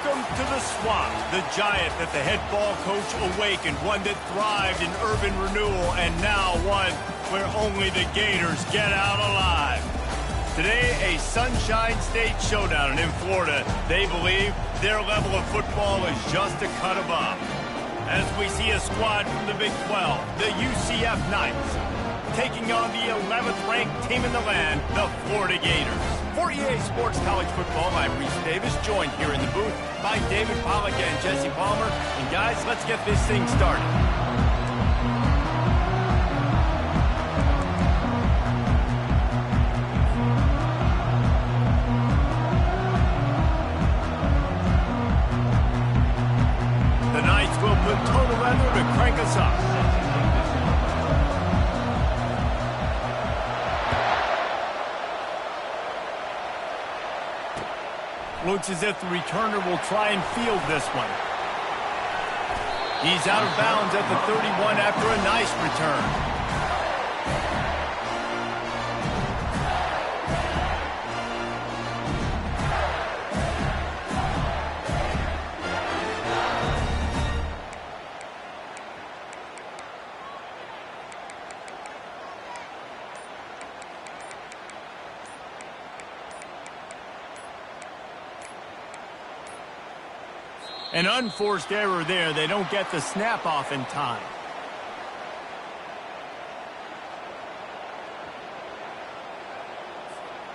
Welcome to the Swamp, the giant that the head ball coach awakened, one that thrived in urban renewal, and now one where only the Gators get out alive. Today, a Sunshine State showdown, and in Florida, they believe their level of football is just a cut above. As we see a squad from the Big 12, the UCF Knights, taking on the 11th-ranked team in the land, the Florida Gators. For EA Sports College Football, I'm Reese Davis, joined here in the booth by David Pollack and Jesse Palmer. And guys, let's get this thing started. The Knights will put total weather to crank us up. Looks as if the returner will try and field this one. He's out of bounds at the 31 after a nice return. An unforced error there. They don't get the snap off in time.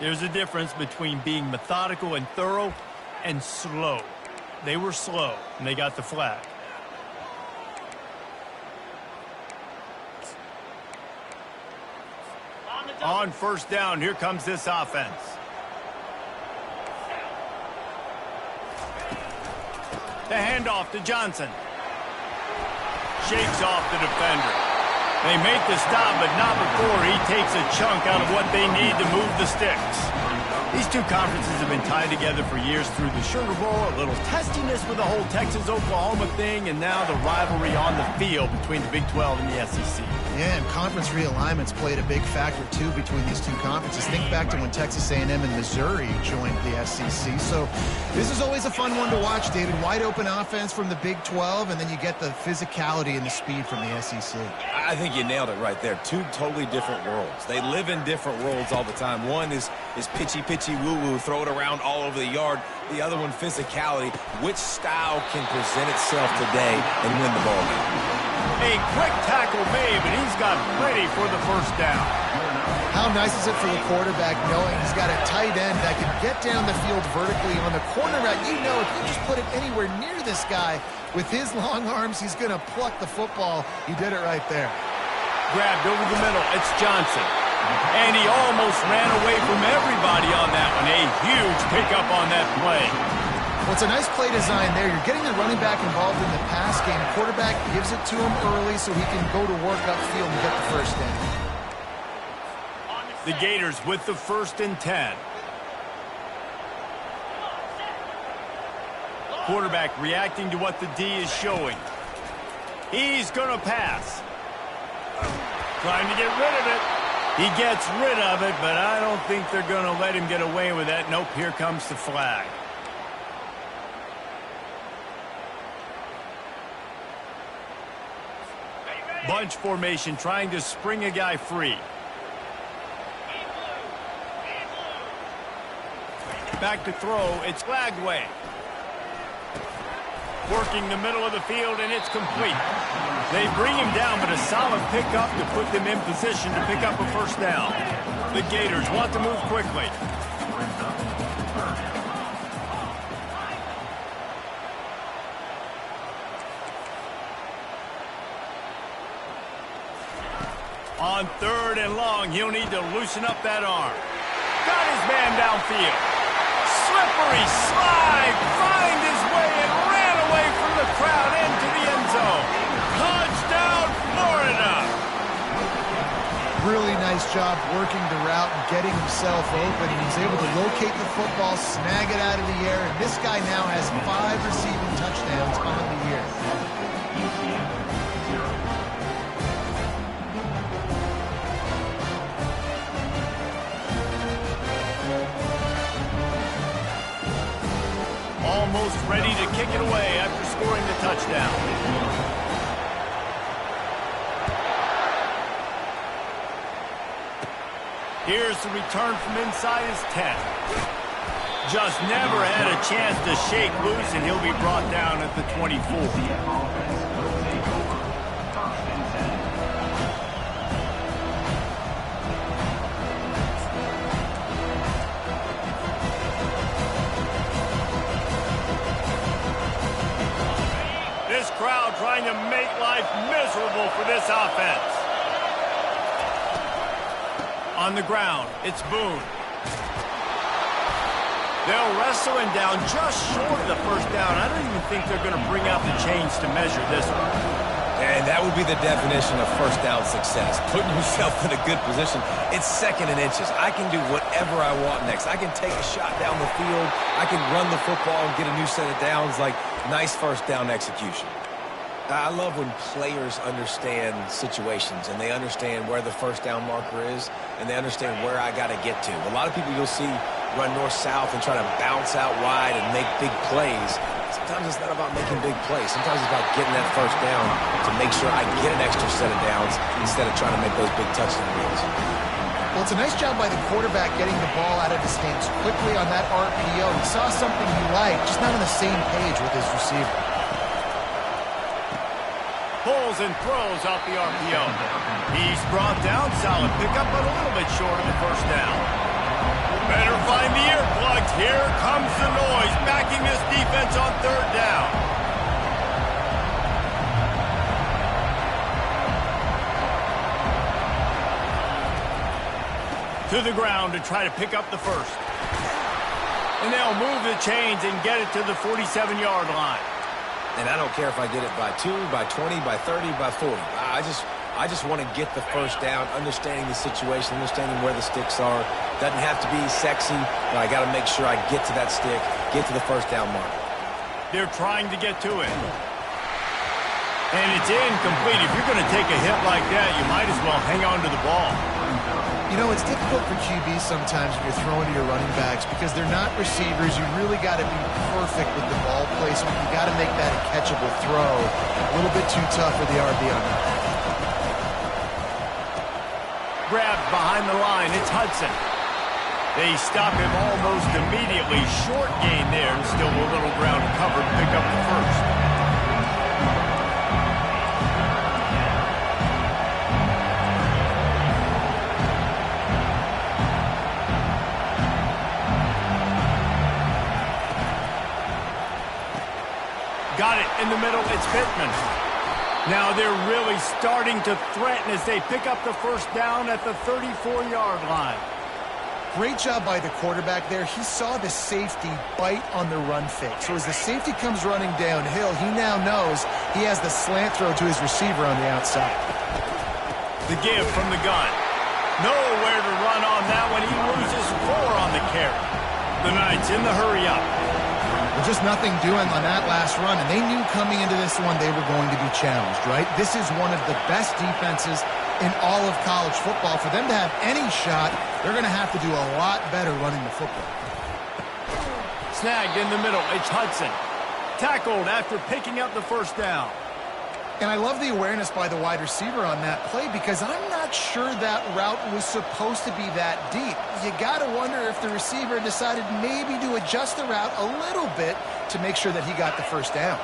There's a difference between being methodical and thorough and slow. They were slow, and they got the flag. On first down, here comes this offense. The handoff to Johnson. Shakes off the defender. They make the stop, but not before he takes a chunk out of what they need to move the sticks. These two conferences have been tied together for years through the Sugar Bowl, a little testiness with the whole Texas-Oklahoma thing, and now the rivalry on the field between the Big 12 and the SEC. Yeah, and conference realignments played a big factor, too, between these two conferences. Think back to when Texas A&M and Missouri joined the SEC. So this is always a fun one to watch, David. Wide open offense from the Big 12, and then you get the physicality and the speed from the SEC. I think you nailed it right there. Two totally different worlds. They live in different worlds all the time. One is pitchy, woo-woo, throw it around all over the yard. The other one, physicality. Which style can present itself today and win the ball game? A quick tackle made, but he's got ready for the first down. How nice is it for the quarterback knowing he's got a tight end that can get down the field vertically on the cornerback? You know, if you just put it anywhere near this guy with his long arms, he's going to pluck the football. He did it right there. Grabbed over the middle. It's Johnson. And he almost ran away from everybody on that one. A huge pickup on that play. Well, it's a nice play design there. You're getting the running back involved in the pass game. Quarterback gives it to him early so he can go to work upfield and get the first down. The Gators with the 1st and 10. Quarterback reacting to what the D is showing. He's going to pass. Trying to get rid of it. He gets rid of it, but I don't think they're going to let him get away with that. Nope, here comes the flag. Bunch formation, trying to spring a guy free. Back to throw, it's Lagway. Working the middle of the field, and it's complete. They bring him down, but a solid pickup to put them in position to pick up a first down. The Gators want to move quickly. On 3rd and long, he'll need to loosen up that arm. Got his man downfield. Slippery slide, find his way and ran away from the crowd into the end zone. Touchdown, Florida! Really nice job working the route and getting himself open. And he's able to locate the football, snag it out of the air, and this guy now has 5 receiving touchdowns on the year. Almost ready to Here's the return from inside his 10. Just never had a chance to shake loose, and he'll be brought down at the 24. This crowd trying to make life miserable for this offense. On the ground, it's Boone. They'll wrestle him down just short of the first down. I don't even think they're going to bring out the chains to measure this one. And that would be the definition of first down success. Putting yourself in a good position. It's second and inches. I can do whatever I want next. I can take a shot down the field. I can run the football and get a new set of downs. Like, nice first down execution. I love when players understand situations and they understand where the first down marker is and they understand where I got to get to. A lot of people you'll see run north-south and try to bounce out wide and make big plays. Sometimes it's not about making big plays. Sometimes it's about getting that first down to make sure I get an extra set of downs instead of trying to make those big touchdown runs. Well, it's a nice job by the quarterback getting the ball out of his hands quickly on that RPO. He saw something he liked, just not on the same page with his receiver. Pulls and throws off the RPO. He's brought down. Solid pickup, but a little bit short of the first down. Better find the earplugs. Here comes the noise, backing this defense on third down. To the ground to try to pick up the first. And they'll move the chains and get it to the 47-yard line. And I don't care if I get it by 2, by 20, by 30, by 40. I just want to get the first down, understanding the situation, understanding where the sticks are. Doesn't have to be sexy, but I got to make sure I get to that stick, get to the first down mark. They're trying to get to it. And it's incomplete. If you're going to take a hit like that, you might as well hang on to the ball. You know, it's difficult for QBs sometimes when you're throwing to your running backs because they're not receivers. You really got to be perfect with the ball placement. You got to make that a catchable throw. A little bit too tough for the RB on that. Grabbed behind the line. It's Hudson. They stop him almost immediately. Short gain there, and still a little ground covered. Pick up the first. Got it in the middle. It's Pittman. Now they're really starting to threaten as they pick up the first down at the 34-yard line. Great job by the quarterback there. He saw the safety bite on the run fake. So as the safety comes running downhill, he now knows he has the slant throw to his receiver on the outside. The give from the gun. Nowhere to run on that one. He loses 4 on the carry. The Knights in the hurry-up. Well, just nothing doing on that last run, and they knew coming into this one they were going to be challenged, right? This is one of the best defenses in all of college football. For them to have any shot, they're going to have to do a lot better running the football. Snagged in the middle. It's Hudson. Tackled after picking up the first down. And I love the awareness by the wide receiver on that play because I'm not sure that route was supposed to be that deep. You got to wonder if the receiver decided maybe to adjust the route a little bit to make sure that he got the first down.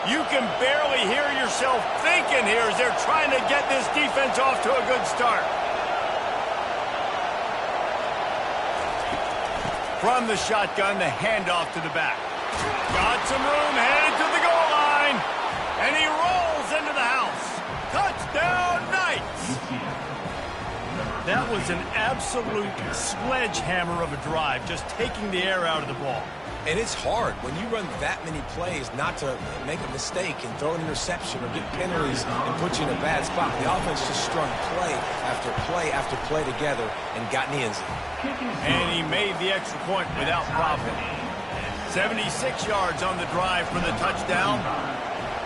You can barely hear yourself thinking here as they're trying to get this defense off to a good start. From the shotgun, the handoff to the back. Got some room, headed to the goal line. And he rolls into the house. Touchdown, Knights! That was an absolute sledgehammer of a drive, just taking the air out of the ball. And it's hard when you run that many plays not to make a mistake and throw an interception or get penalties and put you in a bad spot. The offense just strung play after play after play together and got in the end zone. And he made the extra point without problem. 76 yards on the drive for the touchdown.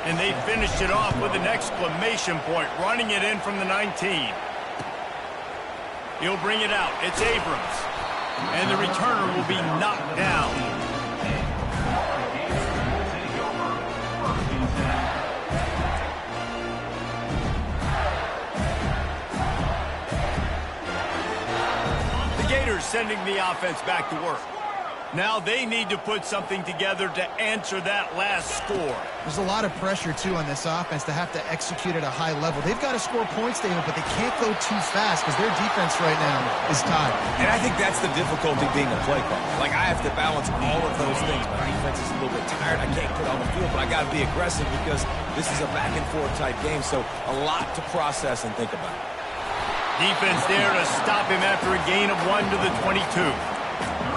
And they finished it off with an exclamation point, running it in from the 19. He'll bring it out. It's Abrams. And the returner will be knocked down. sending the offense back to work. Now they need to put something together to answer that last score. There's a lot of pressure, too, on this offense to have to execute at a high level. They've got to score points, David, but they can't go too fast because their defense right now is tied. And I think that's the difficulty being a play caller. Like, I have to balance all of those things. My defense is a little bit tired. I can't put on the field, but I got to be aggressive because this is a back-and-forth type game, so a lot to process and think about. Defense there to stop him after a gain of 1 to the 22.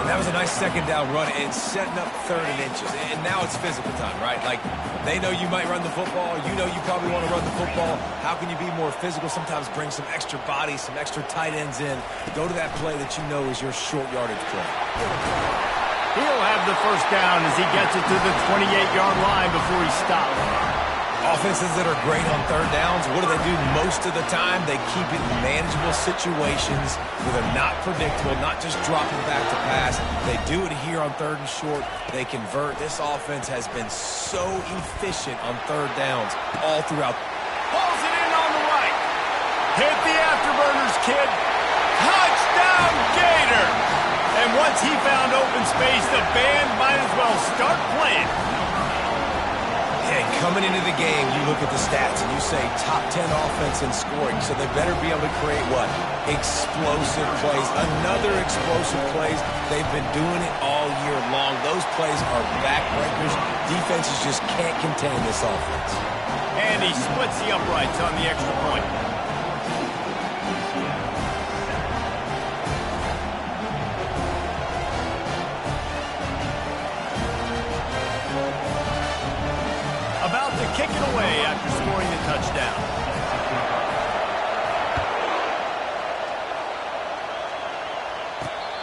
And that was a nice second down run and setting up 3rd and inches. And now it's physical time, right? Like, they know you might run the football. You know you probably want to run the football. How can you be more physical? Sometimes bring some extra bodies, some extra tight ends in. Go to that play that you know is your short yardage play. He'll have the first down as he gets it to the 28-yard line before he stops. Offenses that are great on 3rd downs, what do they do most of the time? They keep it in manageable situations where they're not predictable, not just dropping back to pass. They do it here on 3rd and short. They convert. This offense has been so efficient on 3rd downs all throughout. Pulls it in on the right. Hit the afterburners, kid. Touchdown, Gator. And once he found open space, the band might as well start playing. And coming into the game, you look at the stats and you say top 10 offense in scoring, so they better be able to create what? Explosive plays. Another explosive plays. They've been doing it all year long. Those plays are backbreakers. Defenses just can't contain this offense. And he splits the uprights on the extra point. About to kick it away after scoring the touchdown.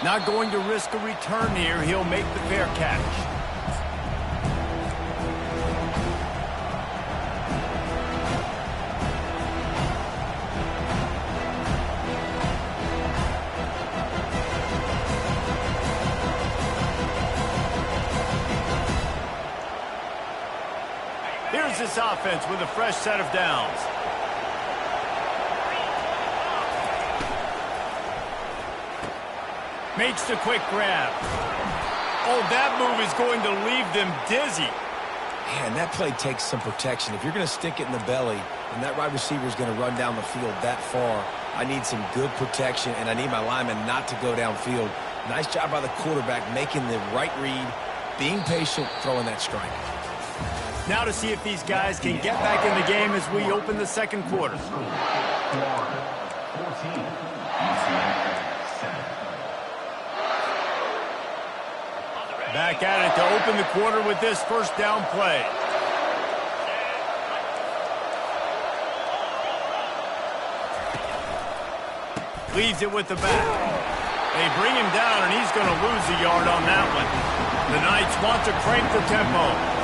Not going to risk a return here. He'll make the fair catch. Here's this offense with a fresh set of downs. Makes the quick grab. Oh, that move is going to leave them dizzy. Man, that play takes some protection. If you're going to stick it in the belly and that wide receiver is going to run down the field that far, I need some good protection, and I need my lineman not to go downfield. Nice job by the quarterback making the right read, being patient, throwing that strike. Now to see if these guys can get back in the game as we open the second quarter. Back at it to open the quarter with this first down play. Leads it with the back. They bring him down, and he's going to lose a yard on that one. The Knights want to crank the tempo.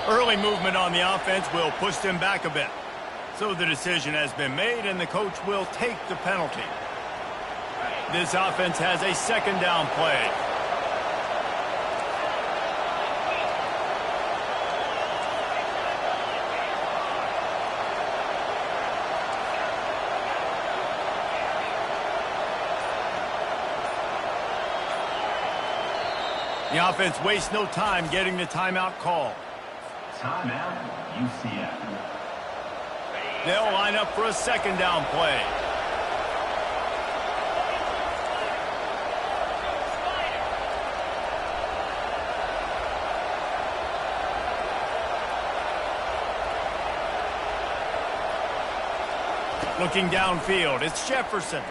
Early movement on the offense will push them back a bit. So the decision has been made, and the coach will take the penalty. This offense has a second down play. The offense wastes no time getting the timeout call. Timeout, UCF. They'll line up for a second down play. Looking downfield, it's Jefferson.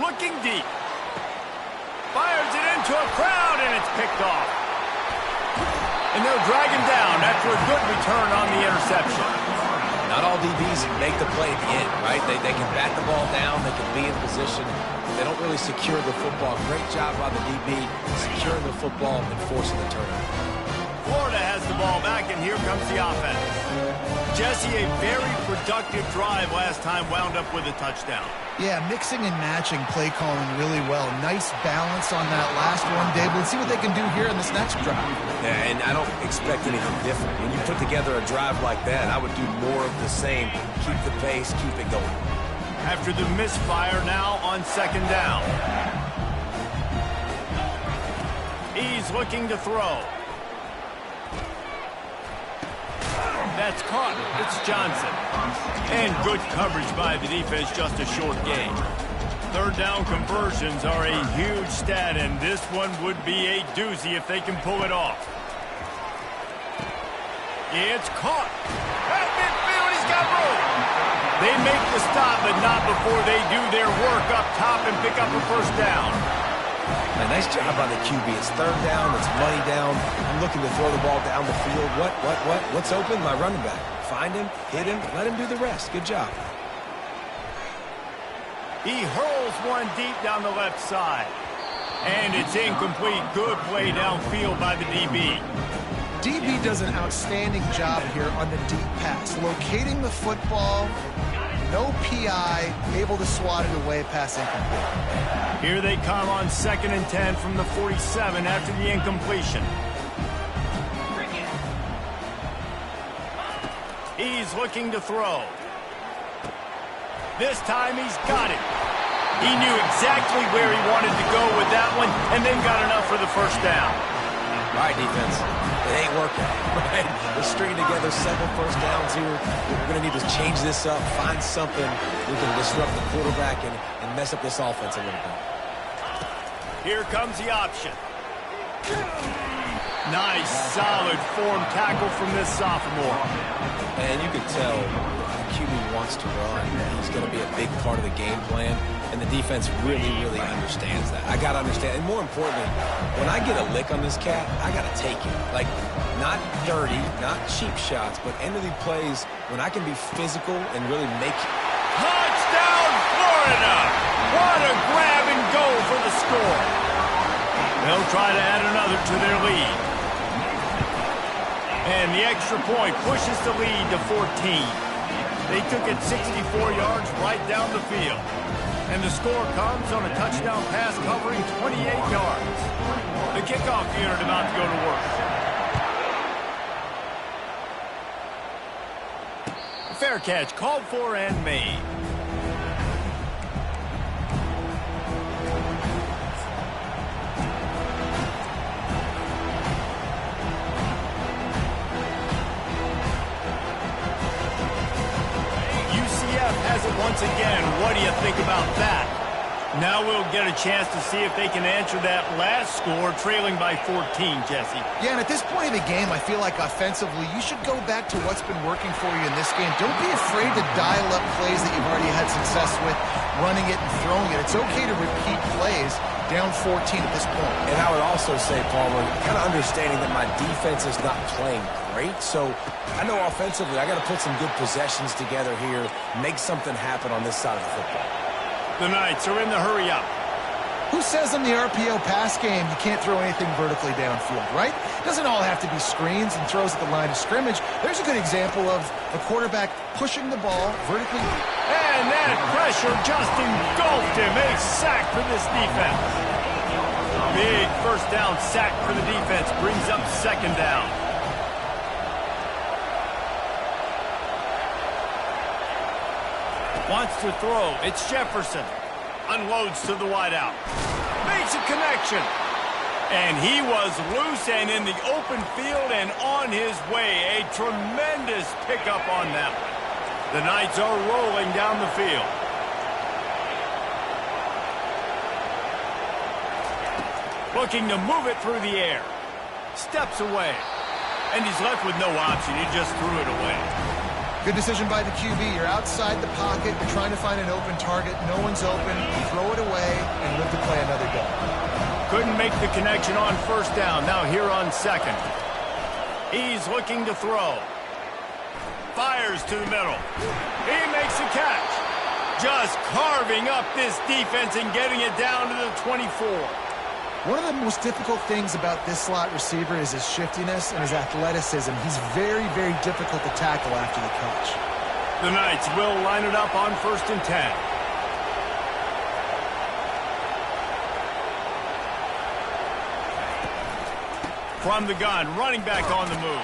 Looking deep. Fires it into a crowd, and it's picked off. And they'll drag him down after a good return on the interception. Not all DBs make the play at the end, right? They can bat the ball down, they can be in position. They don't really secure the football. Great job by the DB securing the football and forcing the turnover. Florida has the ball back, and here comes the offense. Jesse, a very productive drive last time, wound up with a touchdown. Yeah, mixing and matching play calling really well. Nice balance on that last one, Dave. Let's see what they can do here in this next drive. Yeah, and I don't expect anything different. When you put together a drive like that, I would do more of the same. Keep the pace, keep it going. After the misfire, now on second down. He's looking to throw. That's caught. It's Johnson. And good coverage by the defense, just a short gain. Third down conversions are a huge stat, and this one would be a doozy if they can pull it off. It's caught. At midfield, he's got room. They make the stop, but not before they do their work up top and pick up a first down. A nice job by the QB. It's third down. It's money down. I'm looking to throw the ball down the field. What's open? My running back. Find him, hit him, let him do the rest. Good job. He hurls one deep down the left side. And it's incomplete. Good play downfield by the DB. DB does an outstanding job here on the deep pass. Locating the football, no PI, able to swat it away, pass incomplete. Here they come on 2nd and 10 from the 47 after the incompletion. He's looking to throw. This time he's got it. He knew exactly where he wanted to go with that one and then got enough for the first down. All right, defense. It ain't working, right? We're stringing together several first downs here. We're going to need to change this up, find something we can disrupt the quarterback and mess up this offense a little bit. Here comes the option. Nice, solid form tackle from this sophomore. And you can tell the QB wants to run. He's going to be a big part of the game plan. And the defense really, really understands that. I got to understand. And more importantly, when I get a lick on this cat, I got to take it. Like, not dirty, not cheap shots, but end of the plays when I can be physical and really make it. Touchdown, Florida! What a grab and go for the score. They'll try to add another to their lead. And the extra point pushes the lead to 14. They took it 64 yards right down the field. And the score comes on a touchdown pass covering 28 yards. The kickoff unit about to go to work. Fair catch called for and made. Has it once again. What do you think about that? Now we'll get a chance to see if they can answer that last score, trailing by 14, Jesse. Yeah, and at this point of the game, I feel like offensively, you should go back to what's been working for you in this game. Don't be afraid to dial up plays that you've already had success with, running it and throwing it. It's okay to repeat plays down 14 at this point. And I would also say, Palmer, kind of understanding that my defense is not playing great, so I know offensively I got to put some good possessions together here, make something happen on this side of the football. The Knights are in the hurry up. Who says in the RPO pass game you can't throw anything vertically downfield, right? It doesn't all have to be screens and throws at the line of scrimmage. There's a good example of a quarterback pushing the ball vertically. And that pressure just engulfed him. A sack for this defense. Big first down sack for the defense brings up second down. Wants to throw. It's Jefferson. Unloads to the wideout. Makes a connection. And he was loose and in the open field and on his way. A tremendous pickup on that one. The Knights are rolling down the field. Looking to move it through the air. Steps away. And he's left with no option. He just threw it away. Good decision by the QB. You're outside the pocket. You're trying to find an open target. No one's open. Throw it away and live to play another down. Couldn't make the connection on first down. Now here on second. He's looking to throw. fires to the middle. He makes the catch. Just carving up this defense and getting it down to the 24. One of the most difficult things about this slot receiver is his shiftiness and his athleticism. He's very, very difficult to tackle after the catch. The Knights will line it up on 1st and 10. From the gun, running back on the move.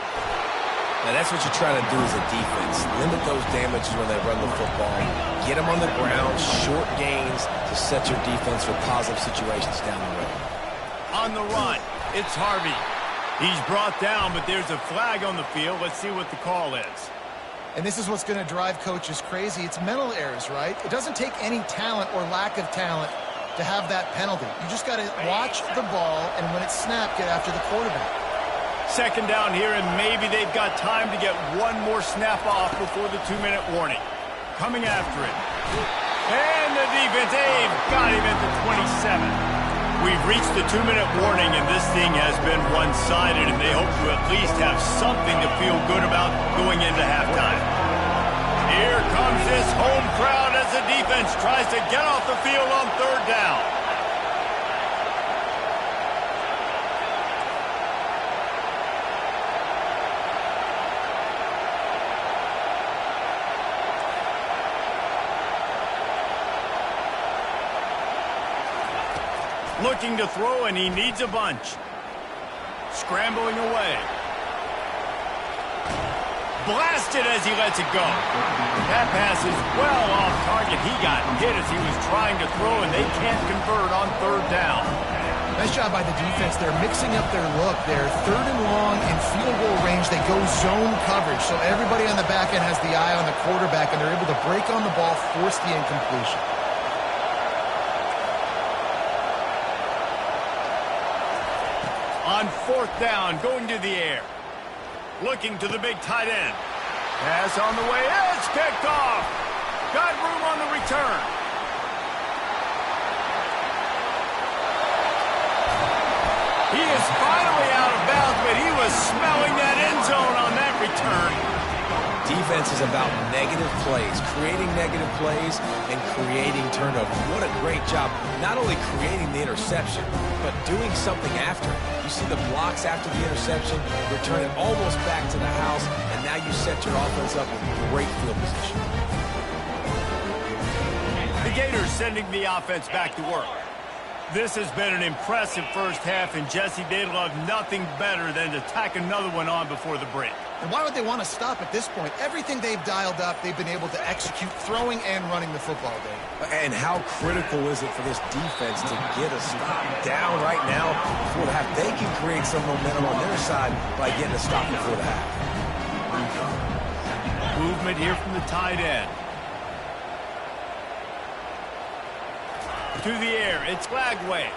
Now that's what you're trying to do as a defense. Limit those damages when they run the football. Get them on the ground, short gains to set your defense for positive situations down the road. On the run, it's Harvey. He's brought down, but there's a flag on the field. Let's see what the call is. And this is what's going to drive coaches crazy. It's mental errors, right? It doesn't take any talent or lack of talent to have that penalty. You just got to watch the ball, and when it's snapped, get after the quarterback. 2nd down here, and maybe they've got time to get one more snap off before the 2-minute warning. Coming after it. And the defense, they've got him at the 27. We've reached the 2-minute warning, and this thing has been one-sided, and they hope to at least have something to feel good about going into halftime. Here comes this home crowd as the defense tries to get off the field on 3rd down. Looking to throw, and he needs a bunch. Scrambling away. Blasted as he lets it go. That pass is well off target. He got hit as he was trying to throw, and they can't convert on 3rd down. Nice job by the defense. They're mixing up their look. They're 3rd and long in field goal range. They go zone coverage, so everybody on the back end has the eye on the quarterback, and they're able to break on the ball, force the incompletion. On 4th down, going to the air. Looking to the big tight end. Pass on the way. It's picked off. Got room on the return. He is finally out of bounds, but he was smelling that end zone on that return. Defense is about negative plays, creating negative plays and creating turnovers. What a great job, not only creating the interception, but doing something after. You see the blocks after the interception, return it almost back to the house, and now you set your offense up with great field position. The Gators sending the offense back to work. This has been an impressive first half, and Jesse, they'd love nothing better than to tack another one on before the break. And why would they want to stop at this point? Everything they've dialed up, they've been able to execute, throwing and running the football, Dave. And how critical is it for this defense to get a stop down right now before the half? They can create some momentum on their side by getting a stop before the half. Movement here from the tight end. To the air, it's Lagway.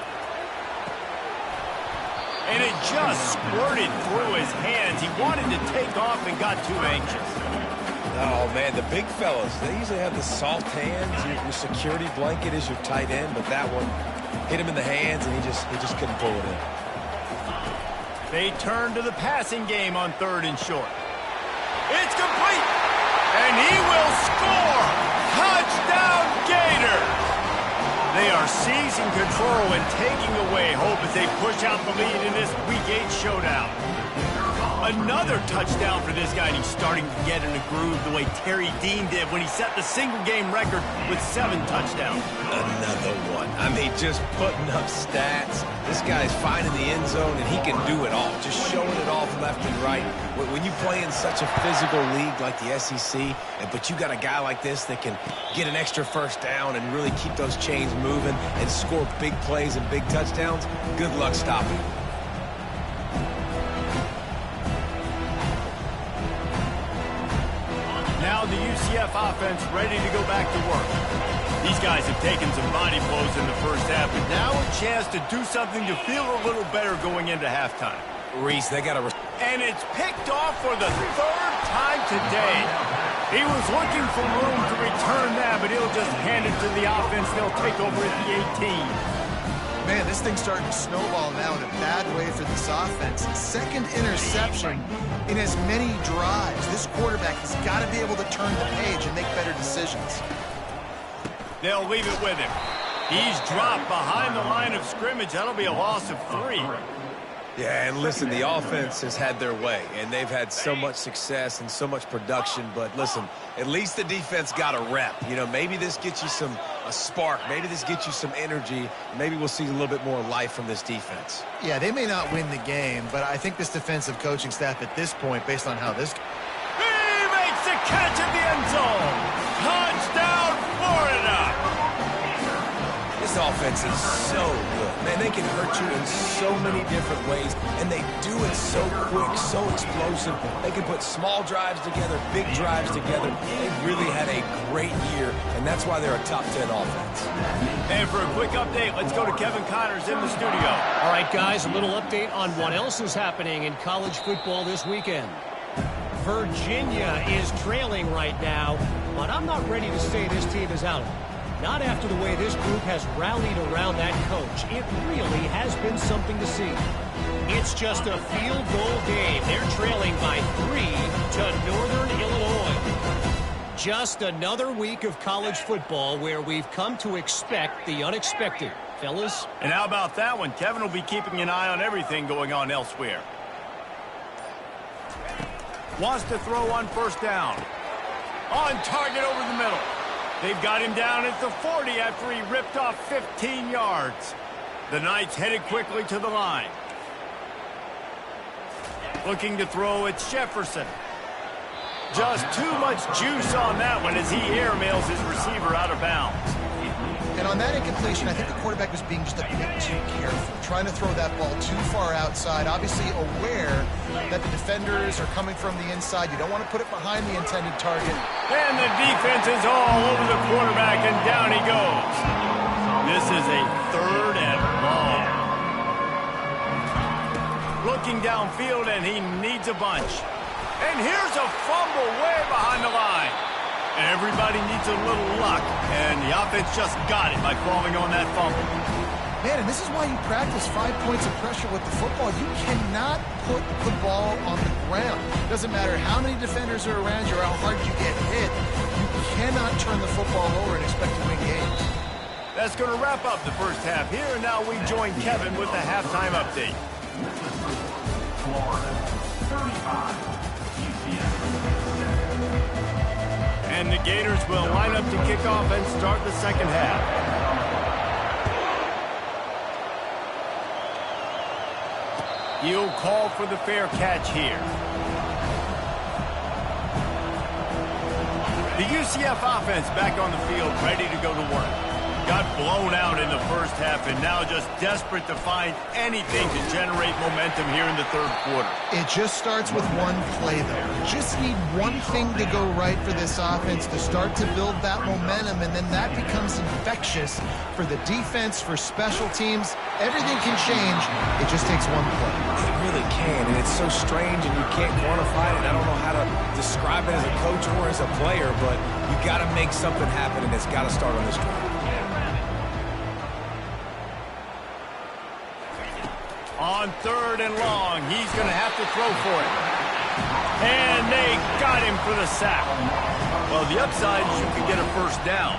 And it just squirted through his hands. He wanted to take off and got too anxious. Oh, man, the big fellas, they usually have the soft hands. Your security blanket is your tight end, but that one hit him in the hands, and he just couldn't pull it in. They turn to the passing game on 3rd and short. It's complete, and he will score. Touchdown, Gators! They are seizing control and taking away hope as they push out the lead in this Week 8 showdown. Another touchdown for this guy, and he's starting to get in a groove the way Terry Dean did when he set the single-game record with 7 touchdowns. Another one. I mean, just putting up stats. This guy's finding the end zone, and he can do it all, just showing it off left and right. When you play in such a physical league like the SEC, but you got a guy like this that can get an extra first down and really keep those chains moving and score big plays and big touchdowns, good luck stopping him. Now the UCF offense ready to go back to work. These guys have taken some body blows in the first half, but now a chance to do something to feel a little better going into halftime. Reese, they got to... And it's picked off for the 3rd time today. He was looking for room to return that, but he'll just hand it to the offense. They'll take over at the 18. Man, this thing's starting to snowball now in a bad way for this offense. Second interception in as many drives. This quarterback has got to be able to turn the page and make better decisions. They'll leave it with him. He's dropped behind the line of scrimmage. That'll be a loss of 3. Yeah, and listen, the offense has had their way, and they've had so much success and so much production. But listen, at least the defense got a rep. You know, maybe this gets you a spark. Maybe this gets you some energy. Maybe we'll see a little bit more life from this defense. Yeah, they may not win the game, but I think this defensive coaching staff at this point, based on how this... He makes the catch at the end zone. Touchdown, Florida. This offense is so good. Man, they can hurt you in so many different ways, and they do it so quick, so explosive. They can put small drives together, big drives together. They've really had a great year, and that's why they're a top 10 offense. And for a quick update, let's go to Kevin Connors in the studio. All right, guys, a little update on what else is happening in college football this weekend. Virginia is trailing right now, but I'm not ready to say this team is out. Not after the way this group has rallied around that coach. It really has been something to see. It's just a field goal game. They're trailing by 3 to Northern Illinois. Just another week of college football where we've come to expect the unexpected. Fellas? And how about that one? Kevin will be keeping an eye on everything going on elsewhere. Wants to throw on first down. On target over the middle. They've got him down at the 40 after he ripped off 15 yards. The Knights headed quickly to the line. Looking to throw, it's Jefferson. Just too much juice on that one as he airmails his receiver out of bounds. And on that incompletion, I think the quarterback was being just a bit too careful, trying to throw that ball too far outside, obviously aware that the defenders are coming from the inside. You don't want to put it behind the intended target. And the defense is all over the quarterback, and down he goes. This is a 3rd and long. Looking downfield, and he needs a bunch. And here's a fumble way behind the line. Everybody needs a little luck, and the offense just got it by falling on that fumble. Man, and this is why you practice 5 points of pressure with the football. You cannot put the ball on the ground. Doesn't matter how many defenders are around you or how hard you get hit. You cannot turn the football over and expect to win games. That's going to wrap up the first half here, and now we join Kevin with the halftime update. Florida, 35. And the Gators will line up to kick off and start the second half. He'll call for the fair catch here. The UCF offense back on the field, ready to go to work. Got blown out in the first half and now just desperate to find anything to generate momentum here in the third quarter. It just starts with one play, though. You just need one thing to go right for this offense to start to build that momentum, and then that becomes infectious for the defense, for special teams. Everything can change. It just takes one play. It really can, and it's so strange, and you can't quantify it. I don't know how to describe it as a coach or as a player, but you got to make something happen, and it's got to start on this drive. On 3rd and long, he's going to have to throw for it. And they got him for the sack. Well, the upside is you could get a first down.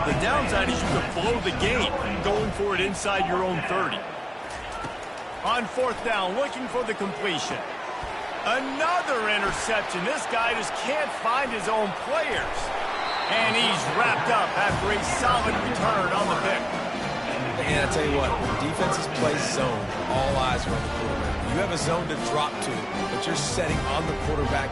The downside is you could blow the game going for it inside your own 30. On 4th down, looking for the completion. Another interception. This guy just can't find his own players. And he's wrapped up after a solid return on the pick. And I tell you what, when defenses play zone, all eyes are on the quarterback. You have a zone to drop to, but you're setting on the quarterback.